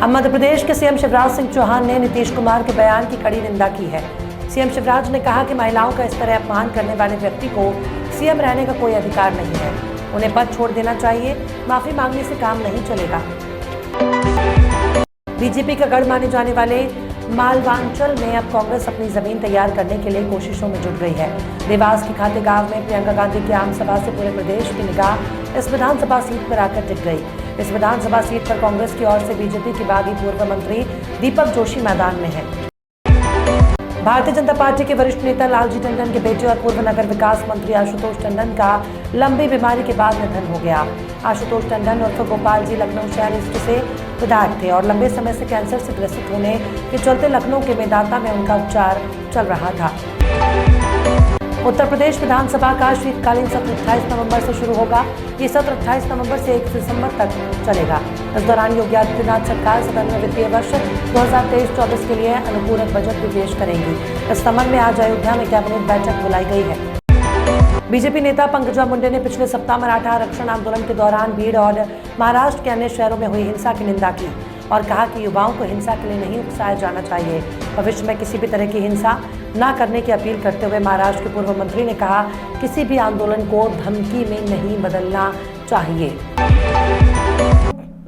अब मध्य प्रदेश के सीएम शिवराज सिंह चौहान ने नीतीश कुमार के बयान की कड़ी निंदा की है। सीएम शिवराज ने कहा कि महिलाओं का इस तरह अपमान करने वाले व्यक्ति को सीएम रहने का कोई अधिकार नहीं है, उन्हें पद छोड़ देना चाहिए, माफी मांगने से काम नहीं चलेगा। बीजेपी का गढ़ माने जाने वाले मालवांचल में अब कांग्रेस अपनी जमीन तैयार करने के लिए कोशिशों में जुट गई है। देवास के खाते गांव में प्रियंका गांधी की आम सभा से पूरे प्रदेश की निगाह इस विधानसभा सीट पर आकर टिक गई। इस विधानसभा सीट पर कांग्रेस की ओर से बीजेपी की बागी पूर्व मंत्री दीपक जोशी मैदान में है। भारतीय जनता पार्टी के वरिष्ठ नेता लालजी टंडन के बेटे और पूर्व नगर विकास मंत्री आशुतोष टंडन का लंबी बीमारी के बाद निधन हो गया। आशुतोष टंडन उर्फ गोपाल जी लखनऊ शहर ईस्ट से विधायक थे और लंबे समय से कैंसर से ग्रसित होने के चलते लखनऊ के मेदांता में उनका उपचार चल रहा था। उत्तर प्रदेश विधानसभा का शीतकालीन सत्र 28 नवंबर से शुरू होगा। ये सत्र 28 नवंबर से 1 दिसंबर तक चलेगा। इस दौरान योगी आदित्यनाथ सरकार सदन में वित्तीय वर्ष 2023-24 के लिए अनुपूरक बजट भी पेश करेंगी। इस संबंध में आज अयोध्या में कैबिनेट बैठक बुलाई गई है। बीजेपी नेता पंकजा मुंडे ने पिछले सप्ताह मराठा आरक्षण आंदोलन के दौरान भीड़ और महाराष्ट्र के अन्य शहरों में हुई हिंसा की निंदा की और कहा कि युवाओं को हिंसा के लिए नहीं उकसाया जाना चाहिए। भविष्य में किसी भी तरह की हिंसा न करने की अपील करते हुए महाराष्ट्र के पूर्व मंत्री ने कहा, किसी भी आंदोलन को धमकी में नहीं बदलना चाहिए।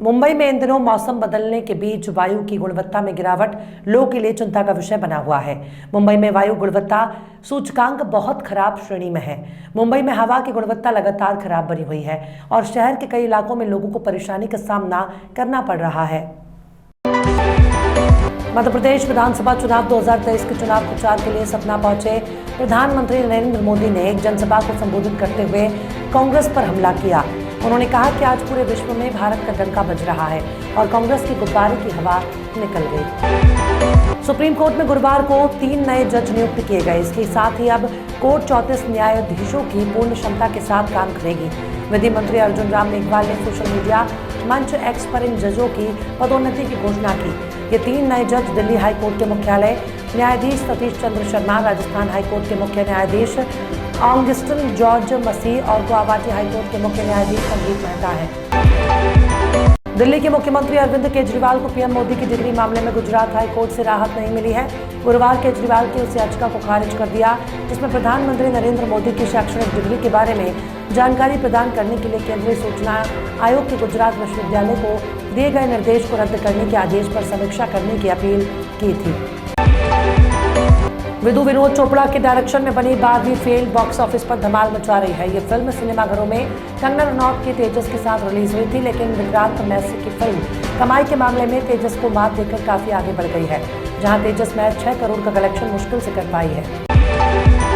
मुंबई में इन दिनों मौसम बदलने के बीच वायु की गुणवत्ता में गिरावट लोगों के लिए चिंता का विषय बना हुआ है। मुंबई में वायु गुणवत्ता सूचकांक बहुत खराब श्रेणी में है। मुंबई में हवा की गुणवत्ता लगातार खराब बनी हुई है और शहर के कई इलाकों में लोगों को परेशानी का सामना करना पड़ रहा है। मध्य प्रदेश विधानसभा चुनाव 2023 के चुनाव प्रचार के लिए सतना पहुंचे प्रधानमंत्री नरेंद्र मोदी ने एक जनसभा को संबोधित करते हुए कांग्रेस पर हमला किया। उन्होंने कहा कि आज पूरे विश्व में भारत का डंका बज रहा है और कांग्रेस की गुब्बारे की हवा निकल गई। सुप्रीम कोर्ट में गुरुवार को 3 नए जज नियुक्त किए गए। इसके साथ ही अब कोर्ट 34 न्यायाधीशों की पूर्ण क्षमता के साथ काम करेगी। विधि मंत्री अर्जुन राम मेघवाल ने सोशल मीडिया मंच एक्स पर इन जजों की पदोन्नति की घोषणा की। ये 3 नए जज दिल्ली हाई कोर्ट के मुख्यालय न्यायाधीश सतीश चंद्र शर्मा, राजस्थान हाई कोर्ट के मुख्य न्यायाधीश ऑगस्टिन जॉर्ज मसीह और गुवाहाटी हाई कोर्ट के मुख्य न्यायाधीश संदीप मेहता हैं। दिल्ली के मुख्यमंत्री अरविंद केजरीवाल को पीएम मोदी की डिग्री मामले में गुजरात हाई कोर्ट से राहत नहीं मिली है। गुरुवार केजरीवाल की उस याचिका को खारिज कर दिया जिसमें प्रधानमंत्री नरेंद्र मोदी की शैक्षणिक डिग्री के बारे में जानकारी प्रदान करने के लिए केंद्रीय सूचना आयोग के गुजरात विश्वविद्यालय को दिए गए निर्देश को रद्द करने के आदेश पर समीक्षा करने की अपील की थी। विदु विनोद चोपड़ा के डायरेक्शन में बनी बारहवीं फेल बॉक्स ऑफिस पर धमाल मचा रही है। ये फिल्म सिनेमाघरों में कंगना रनौत की तेजस के साथ रिलीज हुई थी, लेकिन विक्रांत मैसी की फिल्म कमाई के मामले में तेजस को मात देकर काफी आगे बढ़ गई है, जहां तेजस महज 6 करोड़ का कलेक्शन मुश्किल से कर पाई है।